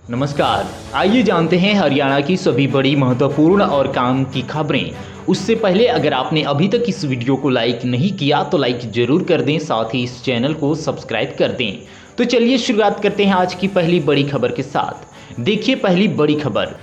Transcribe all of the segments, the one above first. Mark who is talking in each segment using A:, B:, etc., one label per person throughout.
A: नमस्कार, आइए जानते हैं हरियाणा की सभी बड़ी महत्वपूर्ण और काम की खबरें। उससे पहले अगर आपने अभी तक इस वीडियो को लाइक नहीं किया तो लाइक जरूर कर दें, साथ ही इस चैनल को सब्सक्राइब कर दें। तो चलिए शुरुआत करते हैं आज की पहली बड़ी खबर के साथ। देखिए पहली बड़ी खबर,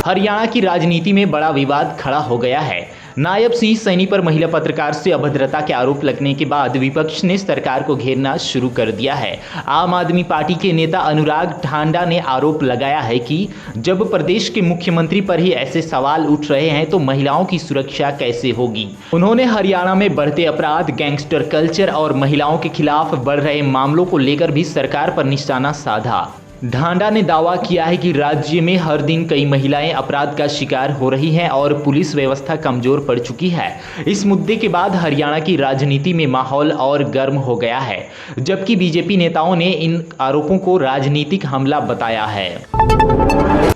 A: हरियाणा की राजनीति में बड़ा विवाद खड़ा हो गया है। नायब सिंह सैनी पर महिला पत्रकार से अभद्रता के आरोप लगने के बाद विपक्ष ने सरकार को घेरना शुरू कर दिया है। आम आदमी पार्टी के नेता अनुराग ठांडा ने आरोप लगाया है कि जब प्रदेश के मुख्यमंत्री पर ही ऐसे सवाल उठ रहे हैं तो महिलाओं की सुरक्षा कैसे होगी। उन्होंने हरियाणा में बढ़ते अपराध, गैंगस्टर कल्चर और महिलाओं के खिलाफ बढ़ रहे मामलों को लेकर भी सरकार पर निशाना साधा। ढांडा ने दावा किया है कि राज्य में हर दिन कई महिलाएं अपराध का शिकार हो रही हैं और पुलिस व्यवस्था कमजोर पड़ चुकी है। इस मुद्दे के बाद हरियाणा की राजनीति में माहौल और गर्म हो गया है, जबकि बीजेपी नेताओं ने इन आरोपों को राजनीतिक हमला बताया है।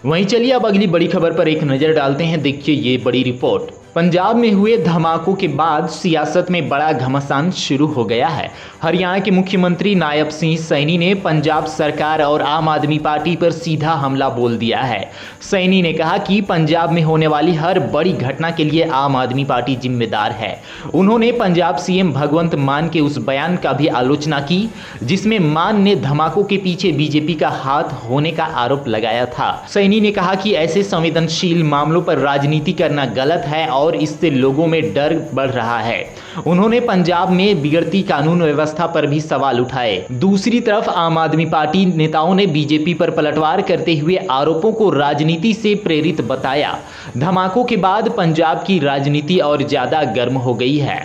A: वहीं चलिए अब अगली बड़ी खबर पर एक नजर डालते हैं। देखिए ये बड़ी रिपोर्ट, पंजाब में हुए धमाकों के बाद सियासत में बड़ा घमासान शुरू हो गया है। हरियाणा के मुख्यमंत्री नायब सिंह सैनी ने पंजाब सरकार और आम आदमी पार्टी पर सीधा हमला बोल दिया है। सैनी ने कहा कि पंजाब में होने वाली हर बड़ी घटना के लिए आम आदमी पार्टी जिम्मेदार है। उन्होंने पंजाब सीएम भगवंत मान के उस बयान का भी आलोचना की जिसमें मान ने धमाकों के पीछे बीजेपी का हाथ होने का आरोप लगाया था। सैनी ने कहा कि ऐसे संवेदनशील मामलों पर राजनीति करना गलत है और इससे लोगों में डर बढ़ रहा है। उन्होंने पंजाब में बिगड़ती कानून व्यवस्था पर भी सवाल उठाए। दूसरी तरफ आम आदमी पार्टी नेताओं ने बीजेपी पर पलटवार करते हुए आरोपों को राजनीति से प्रेरित बताया। धमाकों के बाद पंजाब की राजनीति और ज्यादा गर्म हो गई है।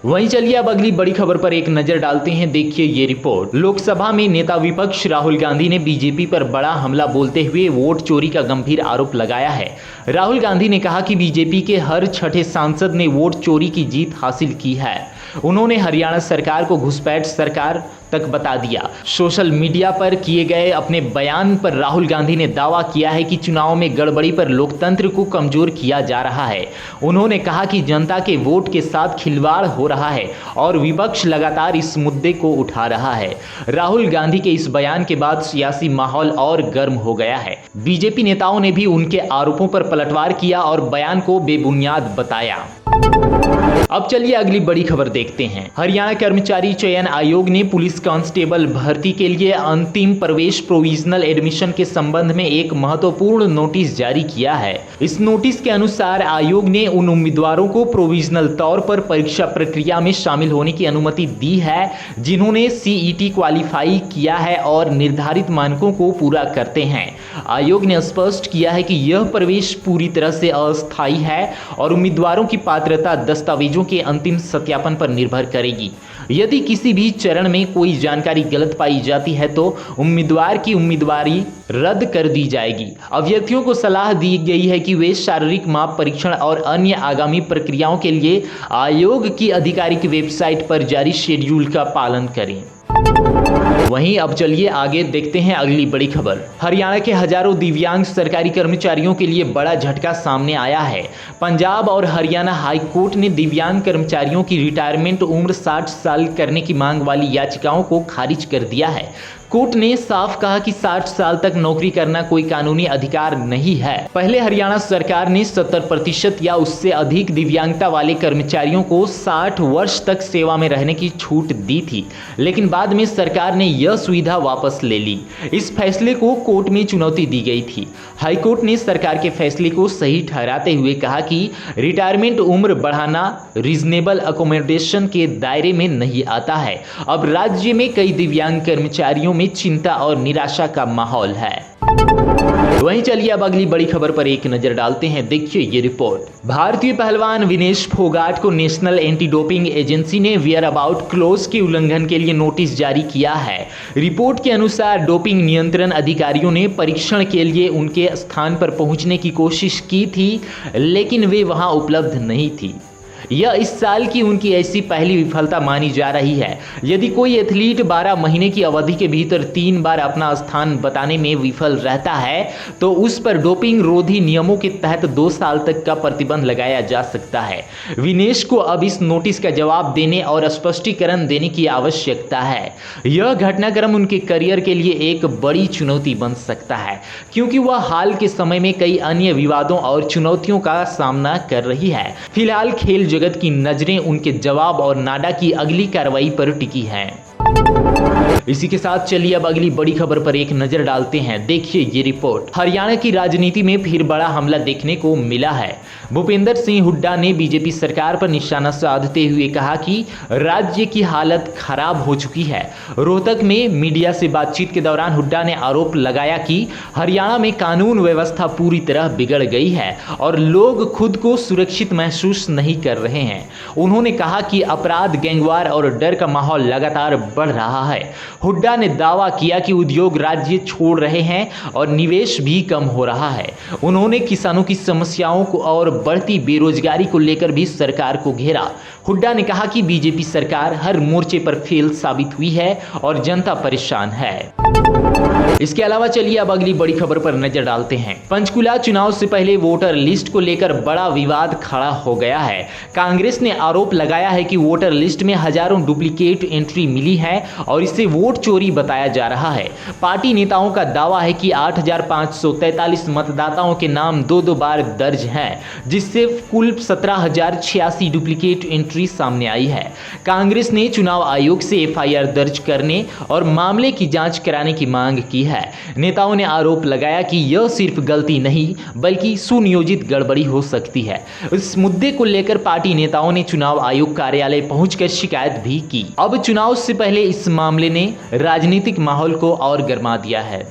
A: वहीं चलिए अब अगली बड़ी खबर पर एक नजर डालते हैं। देखिए ये रिपोर्ट, लोकसभा में नेता विपक्ष राहुल गांधी ने बीजेपी पर बड़ा हमला बोलते हुए वोट चोरी का गंभीर आरोप लगाया है। राहुल गांधी ने कहा कि बीजेपी के हर छठे सांसद ने वोट चोरी की जीत हासिल की है। उन्होंने हरियाणा सरकार को घुसपैठ सरकार तक बता दिया। सोशल मीडिया पर किए गए अपने बयान पर राहुल गांधी ने दावा किया है कि चुनाव में गड़बड़ी पर लोकतंत्र को कमजोर किया जा रहा है। उन्होंने कहा कि जनता के वोट के साथ खिलवाड़ हो रहा है और विपक्ष लगातार इस मुद्दे को उठा रहा है। राहुल गांधी के इस बयान के बाद सियासी माहौल और गर्म हो गया है। बीजेपी नेताओं ने भी उनके आरोपों पर पलटवार किया और बयान को बेबुनियाद बताया। अब चलिए अगली बड़ी खबर देखते हैं। हरियाणा कर्मचारी चयन आयोग ने पुलिस कांस्टेबल भर्ती के लिए अंतिम प्रवेश प्रोविजनल एडमिशन के संबंध में एक महत्वपूर्ण नोटिस जारी किया है। इस नोटिस के अनुसार आयोग ने उन उम्मीदवारों को प्रोविजनल तौर पर परीक्षा प्रक्रिया में शामिल होने की अनुमति दी है जिन्होंने सीईटी क्वालिफाई किया है और निर्धारित मानकों को पूरा करते हैं। आयोग ने स्पष्ट किया है कि यह प्रवेश पूरी तरह से अस्थायी है और उम्मीदवारों की पात्रता दस्तावेजों के अंतिम सत्यापन पर निर्भर करेगी। यदि किसी भी चरण में कोई जानकारी गलत पाई जाती है तो उम्मीदवार की उम्मीदवारी रद्द कर दी जाएगी। अभ्यर्थियों को सलाह दी गई है कि वे शारीरिक माप परीक्षण और अन्य आगामी प्रक्रियाओं के लिए आयोग की आधिकारिक वेबसाइट पर जारी शेड्यूल का पालन करें। वहीं अब चलिए आगे देखते हैं अगली बड़ी खबर। हरियाणा के हजारों दिव्यांग सरकारी कर्मचारियों के लिए बड़ा झटका सामने आया है। पंजाब और हरियाणा हाई कोर्ट ने दिव्यांग कर्मचारियों की रिटायरमेंट उम्र 60 साल करने की मांग वाली याचिकाओं को खारिज कर दिया है। कोर्ट ने साफ कहा कि 60 साल तक नौकरी करना कोई कानूनी अधिकार नहीं है। पहले हरियाणा सरकार ने 70% या उससे अधिक दिव्यांगता वाले कर्मचारियों को 60 वर्ष तक सेवा में रहने की छूट दी थी, लेकिन बाद में सरकार ने यह सुविधा वापस ले ली। इस फैसले को कोर्ट में चुनौती दी गई थी। हाईकोर्ट ने सरकार के फैसले को सही ठहराते हुए कहा कि रिटायरमेंट उम्र बढ़ाना रीजनेबल अकोमोडेशन के दायरे में नहीं आता है। अब राज्य में कई दिव्यांग कर्मचारियों में चिंता और निराशा का माहौल है। वहीं चलिए अब अगली बड़ी खबर पर एक नजर डालते हैं। देखिए ये रिपोर्ट, भारतीय पहलवान विनेश फोगाट को नेशनल एंटी डोपिंग एजेंसी ने वेयर अबाउट क्लोज के उल्लंघन के लिए नोटिस जारी किया है। रिपोर्ट के अनुसार डोपिंग नियंत्रण अधिकारियों ने परीक्षण के लिए उनके स्थान पर पहुंचने की कोशिश की थी, लेकिन वे वहां उपलब्ध नहीं थी। यह इस साल की उनकी ऐसी पहली विफलता मानी जा रही है। यदि कोई एथलीट 12 महीने की अवधि के भीतर 3 बार अपना स्थान बताने में विफल रहता है तो उस पर डोपिंग रोधी नियमों के तहत 2 साल तक का प्रतिबंध लगाया जा सकता है। विनेश को अब इस नोटिस का जवाब देने और स्पष्टीकरण देने की आवश्यकता है। यह घटनाक्रम उनके करियर के लिए एक बड़ी चुनौती बन सकता है, क्योंकि वह हाल के समय में कई अन्य विवादों और चुनौतियों का सामना कर रही है। फिलहाल खेल जगत की नजरें उनके जवाब और नाडा की अगली कार्रवाई पर टिकी हैं। इसी के साथ चलिए अब अगली बड़ी खबर पर एक नजर डालते हैं। देखिए ये रिपोर्ट। हरियाणा की राजनीति में फिर बड़ा हमला देखने को मिला है। भूपेंद्र सिंह हुड्डा ने बीजेपी सरकार पर निशाना साधते हुए कहा कि राज्य की हालत खराब हो चुकी है। रोहतक में मीडिया से बातचीत के दौरान हुड्डा ने आरोप लगाया कि हरियाणा में कानून व्यवस्था पूरी तरह बिगड़ गई है और लोग खुद को सुरक्षित महसूस नहीं कर रहे हैं। उन्होंने कहा कि अपराध, गैंगवार और डर का माहौल लगातार बढ़ रहा है। हुड्डा ने दावा किया कि उद्योग राज्य छोड़ रहे हैं और निवेश भी कम हो रहा है। उन्होंने किसानों की समस्याओं को और बढ़ती बेरोजगारी को लेकर भी सरकार को घेरा। हुड्डा ने कहा कि बीजेपी सरकार हर मोर्चे पर फेल साबित हुई है और जनता परेशान है। इसके अलावा चलिए अब अगली बड़ी खबर पर नजर डालते हैं। पंचकुला चुनाव से पहले वोटर लिस्ट को लेकर बड़ा विवाद खड़ा हो गया है। कांग्रेस ने आरोप लगाया है कि वोटर लिस्ट में हजारों डुप्लीकेट एंट्री मिली है और इसे वोट चोरी बताया जा रहा है। पार्टी नेताओं का दावा है कि 8,543 मतदाताओं के नाम 2 बार दर्ज हैं, जिससे कुल 17,086 डुप्लीकेट एंट्री सामने आई है। कांग्रेस ने चुनाव आयोग से FIR दर्ज करने और मामले की जांच कराने की मांग की है। नेताओं ने आरोप लगाया कि यह सिर्फ गलती नहीं बल्कि सुनियोजित गड़बड़ी हो सकती है। इस मुद्दे को लेकर पार्टी नेताओं ने चुनाव आयोग कार्यालय पहुंचकर शिकायत भी की। अब चुनाव से पहले इस मामले ने राजनीतिक माहौल को और गर्मा दिया है।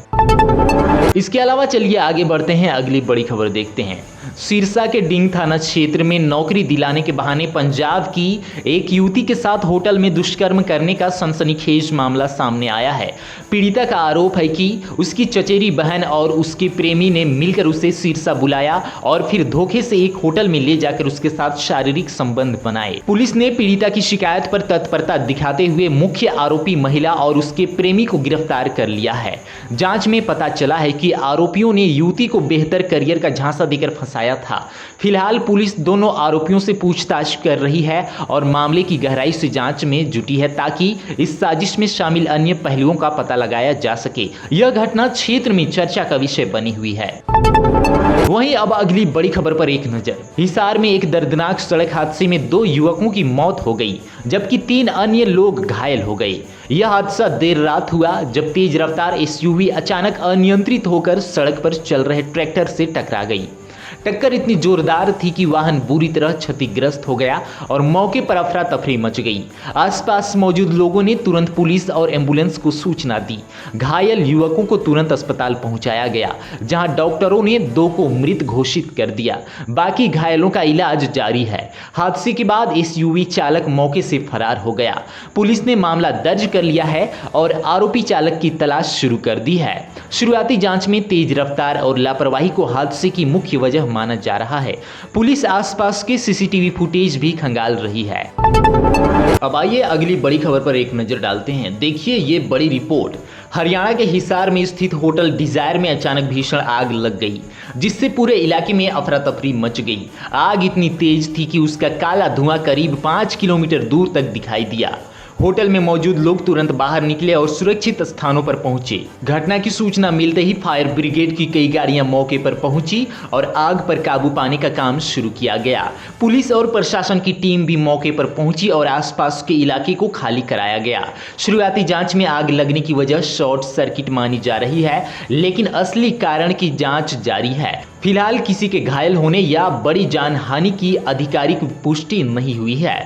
A: इसके अलावा चलिए आगे बढ़ते हैं, अगली बड़ी खबर देखते हैं। सिरसा के डिंग थाना क्षेत्र में नौकरी दिलाने के बहाने पंजाब की एक युवती के साथ होटल में दुष्कर्म करने का सनसनीखेज मामला सामने आया है। पीड़िता का आरोप है कि उसकी चचेरी बहन और उसके प्रेमी ने मिलकर उसे सिरसा बुलाया और फिर धोखे से एक होटल में ले जाकर उसके साथ शारीरिक संबंध बनाए। पुलिस ने पीड़िता की शिकायत पर तत्परता दिखाते हुए मुख्य आरोपी महिला और उसके प्रेमी को गिरफ्तार कर लिया है। जांच में पता चला है कि आरोपियों ने युवती को बेहतर करियर का झांसा देकर फंसाया था। फिलहाल पुलिस दोनों आरोपियों से पूछताछ कर रही है और मामले की गहराई से जांच में जुटी है ताकि इस साजिश में शामिल अन्य पहलुओं का पता लगाया जा सके। यह घटना क्षेत्र में चर्चा का विषय बनी हुई है। वहीं अब अगली बड़ी खबर पर एक नजर। हिसार में एक दर्दनाक सड़क हादसे में 2 युवकों की मौत हो गई जबकि 3 अन्य लोग घायल हो गए। यह हादसा देर रात हुआ जब तेज रफ्तार SUV अचानक अनियंत्रित होकर सड़क पर चल रहे ट्रैक्टर से टकरा गई। टक्कर इतनी जोरदार थी कि वाहन बुरी तरह क्षतिग्रस्त हो गया और मौके पर अफरा तफरी मच गई। आसपास मौजूद लोगों ने तुरंत पुलिस और एम्बुलेंस को सूचना दी। घायल युवकों को तुरंत अस्पताल पहुंचाया गया, जहां डॉक्टरों ने 2 को मृत घोषित कर दिया। बाकी घायलों का इलाज जारी है। हादसे के बाद SUV चालक मौके से फरार हो गया। पुलिस ने मामला दर्ज कर लिया है और आरोपी चालक की तलाश शुरू कर दी है। शुरुआती जांच में तेज रफ्तार और लापरवाही को हादसे की मुख्य वजह माना जा रहा है। पुलिस आसपास के CCTV फुटेज भी खंगाल रही है। अब आइए अगली बड़ी खबर पर एक नजर डालते हैं। देखिए ये बड़ी रिपोर्ट। हरियाणा के हिसार में स्थित होटल डिजायर में अचानक भीषण आग लग गई, जिससे पूरे इलाके में अफरा तफरी मच गई। आग इतनी तेज थी कि उसका काला धुआं करीब 5 किलोमीटर दूर तक दिखाई दिया। होटल में मौजूद लोग तुरंत बाहर निकले और सुरक्षित स्थानों पर पहुंचे। घटना की सूचना मिलते ही फायर ब्रिगेड की कई गाड़ियां मौके पर पहुंची और आग पर काबू पाने का काम शुरू किया गया। पुलिस और प्रशासन की टीम भी मौके पर पहुंची और आसपास के इलाके को खाली कराया गया। शुरुआती जांच में आग लगने की वजह शॉर्ट सर्किट मानी जा रही है, लेकिन असली कारण की जांच जारी है। फिलहाल किसी के घायल होने या बड़ी जान हानि की आधिकारिक पुष्टि नहीं हुई है।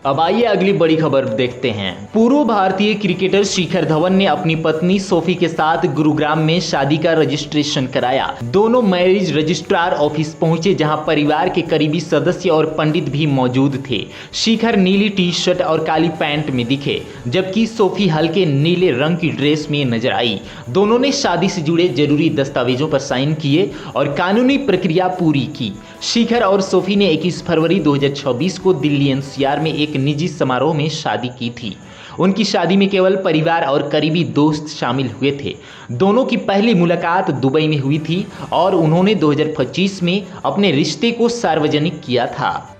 A: अब आइए अगली बड़ी खबर देखते हैं। पूर्व भारतीय क्रिकेटर शिखर धवन ने अपनी पत्नी सोफी के साथ गुरुग्राम में शादी का रजिस्ट्रेशन कराया। दोनों मैरिज रजिस्ट्रार ऑफिस पहुंचे, जहां परिवार के करीबी सदस्य और पंडित भी मौजूद थे। शिखर नीली टी शर्ट और काली पैंट में दिखे, जबकि सोफी हल्के नीले रंग की ड्रेस में नजर आई। दोनों ने शादी से जुड़े जरूरी दस्तावेजों पर साइन किए और कानूनी प्रक्रिया पूरी की। शिखर और सोफी ने 21 फरवरी 2024 को दिल्ली एनसीआर में एक निजी समारोह में शादी की थी। उनकी शादी में केवल परिवार और करीबी दोस्त शामिल हुए थे। दोनों की पहली मुलाकात दुबई में हुई थी और उन्होंने 2025 में अपने रिश्ते को सार्वजनिक किया था।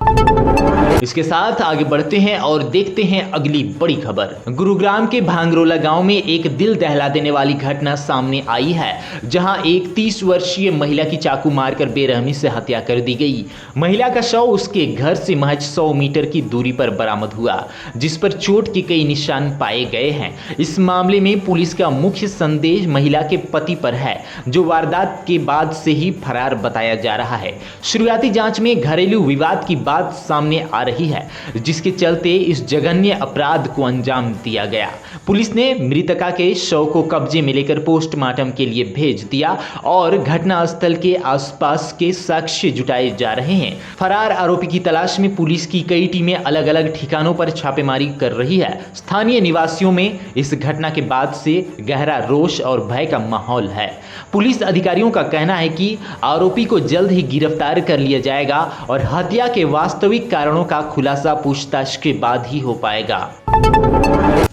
A: इसके साथ आगे बढ़ते हैं और देखते हैं अगली बड़ी खबर। गुरुग्राम के भांगरोला गांव में एक दिल दहला देने वाली घटना सामने आई है, जहां एक 30 वर्षीय महिला की चाकू मारकर बेरहमी से हत्या कर दी गई। महिला का शव उसके घर से महज 100 मीटर की दूरी पर बरामद हुआ, जिस पर चोट के कई निशान पाए गए हैं। इस मामले में पुलिस का मुख्य संदेह महिला के पति पर है, जो वारदात के बाद से ही फरार बताया जा रहा है। शुरुआती जांच में घरेलू विवाद की बात सामने आ रही है, जिसके चलते इस जघन्य अपराध को अंजाम दिया गया। पुलिस ने मृतका के शव को कब्जे में लेकर पोस्टमार्टम के लिए भेज दिया और घटनास्थल के आसपास के साक्ष्य जुटाए जा रहे हैं। फरार आरोपी की तलाश में पुलिस की कई टीमें अलग अलग ठिकानों पर छापेमारी कर रही है। स्थानीय निवासियों में इस घटना के बाद से गहरा रोष और भय का माहौल है। पुलिस अधिकारियों का कहना है कि आरोपी को जल्द ही गिरफ्तार कर लिया जाएगा और हत्या के वास्तविक कारणों का खुलासा पूछताछ के बाद ही हो पाएगा।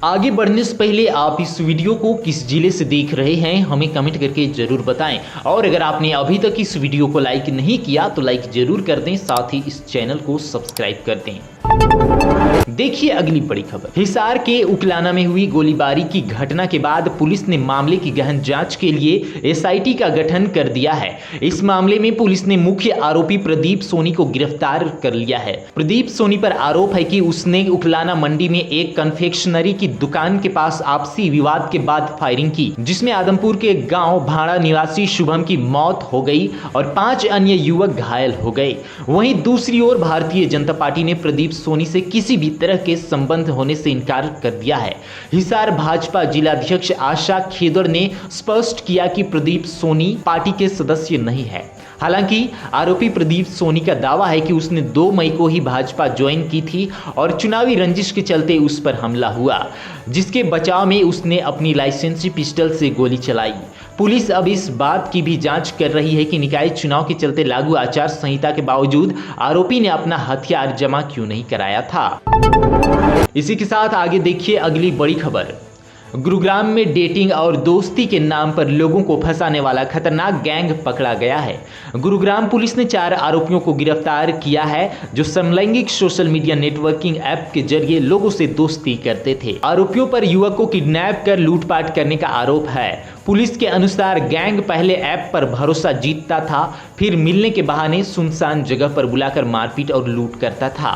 A: आगे बढ़ने से पहले आप इस वीडियो को किस जिले से देख रहे हैं, हमें कमेंट करके जरूर बताएं। और अगर आपने अभी तक इस वीडियो को लाइक नहीं किया तो लाइक जरूर कर दें, साथ ही इस चैनल को सब्सक्राइब कर दें। देखिए अगली बड़ी खबर। हिसार के उकलाना में हुई गोलीबारी की घटना के बाद पुलिस ने मामले की गहन जांच के लिए एसआईटी का गठन कर दिया है। इस मामले में पुलिस ने मुख्य आरोपी प्रदीप सोनी को गिरफ्तार कर लिया है। प्रदीप सोनी पर आरोप है कि उसने उकलाना मंडी में एक कन्फेक्शनरी की दुकान के पास आपसी विवाद के बाद फायरिंग की, जिसमें आदमपुर के गांव भाड़ा निवासी शुभम की मौत हो गई और 5 अन्य युवक घायल हो गए। वहीं दूसरी ओर भारतीय जनता पार्टी ने प्रदीप सोनी से किसी भी तरह के संबंध होने से इनकार कर दिया है। हिसार भाजपा जिलाध्यक्ष आशा खेदर ने स्पष्ट किया कि प्रदीप सोनी पार्टी के सदस्य नहीं है। हालांकि आरोपी प्रदीप सोनी का दावा है कि उसने 2 मई को ही भाजपा ज्वाइन की थी और चुनावी रंजिश के चलते उस पर हमला हुआ, जिसके बचाव में उसने अपनी लाइसेंसी पिस्टल से गोली चलाई। पुलिस अब इस बात की भी जांच कर रही है कि निकाय चुनाव के चलते लागू आचार संहिता के बावजूद आरोपी ने अपना हथियार जमा क्यों नहीं कराया था। इसी के साथ आगे देखिए अगली बड़ी खबर। गुरुग्राम में डेटिंग और दोस्ती के नाम पर लोगों को फंसाने वाला खतरनाक गैंग पकड़ा गया है। गुरुग्राम पुलिस ने 4 आरोपियों को गिरफ्तार किया है, जो समलैंगिक सोशल मीडिया नेटवर्किंग ऐप के जरिए लोगों से दोस्ती करते थे। आरोपियों पर युवक को किडनैप कर लूटपाट करने का आरोप है। पुलिस के अनुसार गैंग पहले ऐप पर भरोसा जीतता था, फिर मिलने के बहाने सुनसान जगह पर बुलाकर मारपीट और लूट करता था।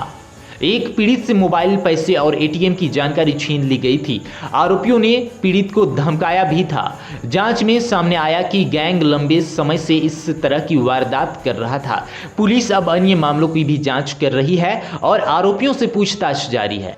A: एक पीड़ित से मोबाइल, पैसे और एटीएम की जानकारी छीन ली गई थी। आरोपियों ने पीड़ित को धमकाया भी था। जांच में सामने आया कि गैंग लंबे समय से इस तरह की वारदात कर रहा था। पुलिस अब अन्य मामलों की भी जांच कर रही है और आरोपियों से पूछताछ जारी है।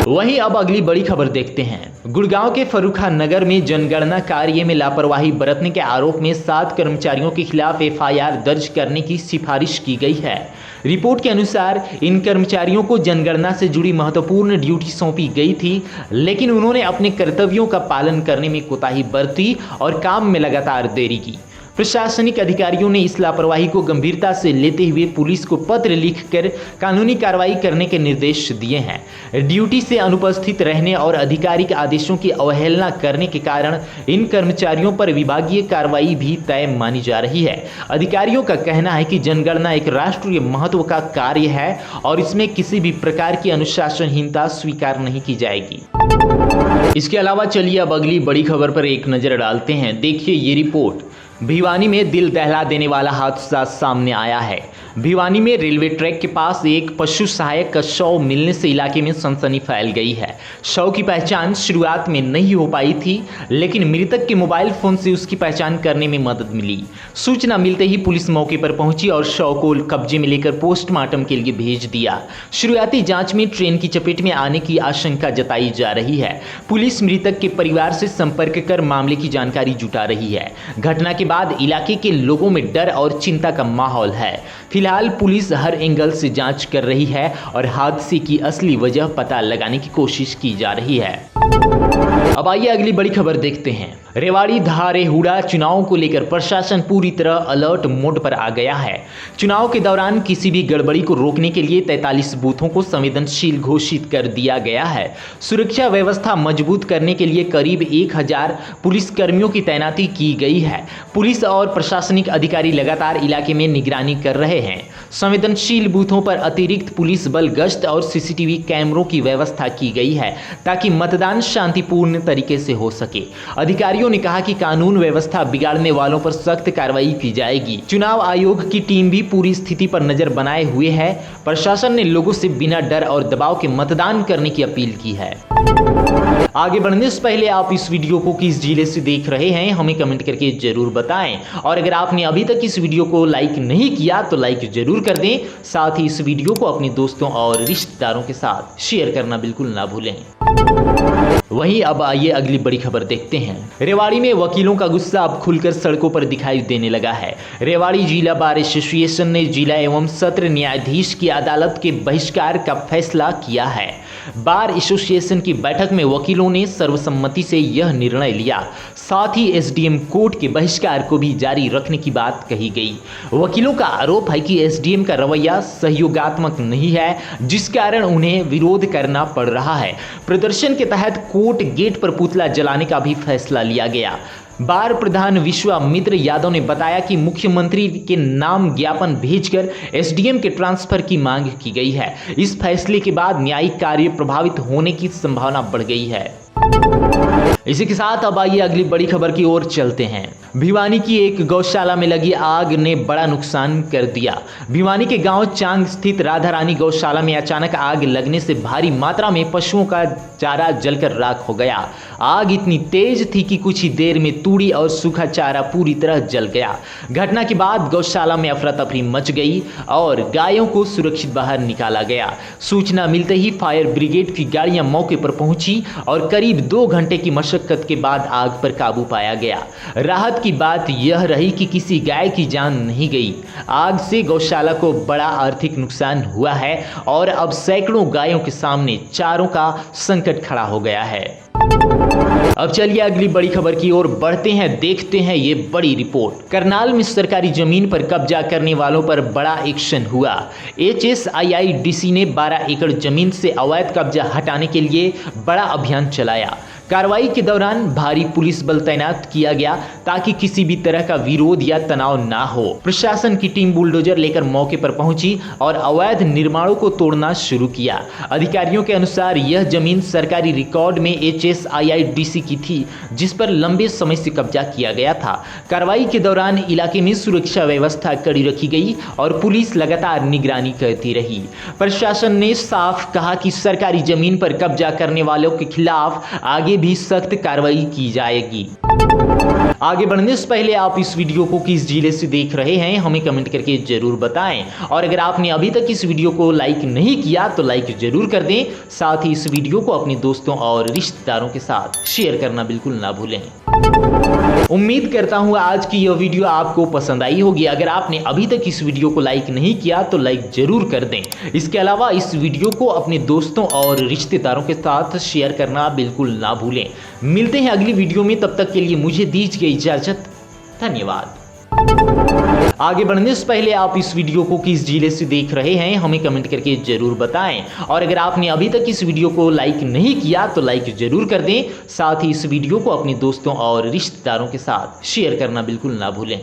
A: वहीं अब अगली बड़ी खबर देखते हैं। गुड़गांव के फर्रुखा नगर में जनगणना कार्य में लापरवाही बरतने के आरोप में 7 कर्मचारियों के खिलाफ एफआईआर दर्ज करने की सिफारिश की गई है। रिपोर्ट के अनुसार इन कर्मचारियों को जनगणना से जुड़ी महत्वपूर्ण ड्यूटी सौंपी गई थी, लेकिन उन्होंने अपने कर्तव्यों का पालन करने में कोताही बरती और काम में लगातार देरी की। प्रशासनिक अधिकारियों ने इस लापरवाही को गंभीरता से लेते हुए पुलिस को पत्र लिखकर कानूनी कार्रवाई करने के निर्देश दिए हैं। ड्यूटी से अनुपस्थित रहने और आधिकारिक आदेशों की अवहेलना करने के कारण इन कर्मचारियों पर विभागीय कार्रवाई भी तय मानी जा रही है। अधिकारियों का कहना है कि जनगणना एक राष्ट्रीय महत्व का कार्य है और इसमें किसी भी प्रकार की अनुशासनहीनता स्वीकार नहीं की जाएगी। इसके अलावा चलिए अब अगली बड़ी खबर पर एक नजर डालते हैं। देखिए ये रिपोर्ट। भिवानी में दिल दहला देने वाला हादसा सामने आया है। भिवानी में रेलवे ट्रैक के पास एक पशु सहायक का शव मिलने से इलाके में सनसनी फैल गई है। शव की पहचान शुरुआत में नहीं हो पाई थी, लेकिन मृतक के मोबाइल फोन से उसकी पहचान करने में मदद मिली। सूचना मिलते ही पुलिस मौके पर पहुंची और शव को कब्जे में लेकर पोस्टमार्टम के लिए भेज दिया। शुरुआती जांच में ट्रेन की चपेट में आने की आशंका जताई जा रही है। पुलिस मृतक के परिवार से संपर्क कर मामले की जानकारी जुटा रही है। घटना के बाद इलाके के लोगों में डर और चिंता का माहौल है। फिलहाल पुलिस हर एंगल से जांच कर रही है और हादसे की असली वजह पता लगाने की कोशिश की जा रही है। अब आइए अगली बड़ी खबर देखते हैं। रेवाड़ी धारेहुड़ा चुनाव को लेकर प्रशासन पूरी तरह अलर्ट मोड पर आ गया है। चुनाव के दौरान किसी भी गड़बड़ी को रोकने के लिए 43 बूथों को संवेदनशील घोषित कर दिया गया है। सुरक्षा व्यवस्था मजबूत करने के लिए करीब 1000 पुलिसकर्मियों की तैनाती की गई है। पुलिस और प्रशासनिक अधिकारी लगातार इलाके में निगरानी कर रहे हैं। संवेदनशील बूथों पर अतिरिक्त पुलिस बल गश्त और सीसीटीवी कैमरों की व्यवस्था की गई है ताकि मतदान शांतिपूर्ण तरीके से हो सके। अधिकारियों ने कहा कि कानून व्यवस्था बिगाड़ने वालों पर सख्त कार्रवाई की जाएगी। चुनाव आयोग की टीम भी पूरी स्थिति पर नजर बनाए हुए है। प्रशासन ने लोगों से बिना डर और दबाव के मतदान करने की अपील की है। आगे बढ़ने से पहले आप इस वीडियो को किस जिले से देख रहे हैं हमें कमेंट करके जरूर बताएं, और अगर आपने अभी तक इस वीडियो को लाइक नहीं किया तो लाइक जरूर कर दें। साथ ही इस वीडियो को अपने दोस्तों और रिश्तेदारों के साथ शेयर करना बिल्कुल ना भूलें। वहीं अब आइए अगली बड़ी खबर देखते हैं। रेवाड़ी में वकीलों का गुस्सा अब खुलकर सड़कों पर दिखाई देने लगा है। रेवाड़ी जिला बार एसोसिएशन ने जिला एवं सत्र न्यायाधीश की अदालत के बहिष्कार का फैसला किया है। बार एसोसिएशन की बैठक में वकीलों ने सर्वसम्मति से यह निर्णय लिया। साथ ही एसडीएम कोर्ट के बहिष्कार को भी जारी रखने की बात कही गई। वकीलों का आरोप है कि एसडीएम का रवैया सहयोगात्मक नहीं है, जिस कारण उन्हें विरोध करना पड़ रहा है। प्रदर्शन के तहत कोर्ट गेट पर पुतला जलाने का भी फैसला लिया गया। बार प्रधान विश्वामित्र यादव ने बताया कि मुख्यमंत्री के नाम ज्ञापन भेजकर एसडीएम के ट्रांसफर की मांग की गई है। इस फैसले के बाद न्यायिक कार्य प्रभावित होने की संभावना बढ़ गई है। इसी के साथ अब आइए अगली बड़ी खबर की ओर चलते हैं। भिवानी की एक गौशाला में लगी आग ने बड़ा नुकसान कर दिया। भिवानी के गांव चांग स्थित राधा रानी गौशाला में अचानक आग लगने से भारी मात्रा में पशुओं का चारा जलकर राख हो गया। आग इतनी तेज थी कि कुछ ही देर में तूड़ी और सूखा चारा पूरी तरह जल गया। घटना के बाद गौशाला में अफरा तफरी मच गई और गायों को सुरक्षित बाहर निकाला गया। सूचना मिलते ही फायर ब्रिगेड की गाड़ियां मौके पर पहुंची और करीब 2 घंटे की मशक्कत के बाद आग पर काबू पाया गया। राहत की बात यह रही कि किसी गाय की जान नहीं गई। आग से गौशाला को बड़ा आर्थिक नुकसान हुआ है और अब सैकड़ों गायों के सामने चारों का संकट खड़ा हो गया है। अब चलिए अगली बड़ी खबर की ओर बढ़ते हैं, देखते हैं ये बड़ी रिपोर्ट। करनाल में सरकारी जमीन पर कब्जा करने वालों पर बड़ा एक्शन हुआ। HSIIDC ने 12 एकड़ जमीन से अवैध कब्जा हटाने के लिए बड़ा अभियान चलाया। कार्रवाई के दौरान भारी पुलिस बल तैनात किया गया ताकि किसी भी तरह का विरोध या तनाव ना हो। प्रशासन की टीम बुलडोजर लेकर मौके पर पहुंची और अवैध निर्माणों को तोड़ना शुरू किया। अधिकारियों के अनुसार यह जमीन सरकारी रिकॉर्ड में HSIIDC की थी, जिस पर लंबे समय से कब्जा किया गया था। कार्रवाई के दौरान इलाके में सुरक्षा व्यवस्था कड़ी रखी गई और पुलिस लगातार निगरानी करती रही। प्रशासन ने साफ कहा कि सरकारी जमीन पर कब्जा करने वालों के खिलाफ आगे भी सख्त कार्रवाई की जाएगी। आगे बढ़ने से पहले आप इस वीडियो को किस जिले से देख रहे हैं हमें कमेंट करके जरूर बताएं, और अगर आपने अभी तक इस वीडियो को लाइक नहीं किया तो लाइक जरूर कर दें। साथ ही इस वीडियो को अपने दोस्तों और रिश्तेदारों के साथ शेयर करना बिल्कुल ना भूलें। उम्मीद करता हूं आज की यह वीडियो आपको पसंद आई होगी। अगर आपने अभी तक इस वीडियो को लाइक नहीं किया तो लाइक जरूर कर दें। इसके अलावा इस वीडियो को अपने दोस्तों और रिश्तेदारों के साथ शेयर करना बिल्कुल ना भूलें। मिलते हैं अगली वीडियो में, तब तक के लिए मुझे दीजिए इजाजत। धन्यवाद। आगे बढ़ने से पहले आप इस वीडियो को किस जिले से देख रहे हैं हमें कमेंट करके जरूर बताएं, और अगर आपने अभी तक इस वीडियो को लाइक नहीं किया तो लाइक जरूर कर दें। साथ ही इस वीडियो को अपने दोस्तों और रिश्तेदारों के साथ शेयर करना बिल्कुल ना भूलें।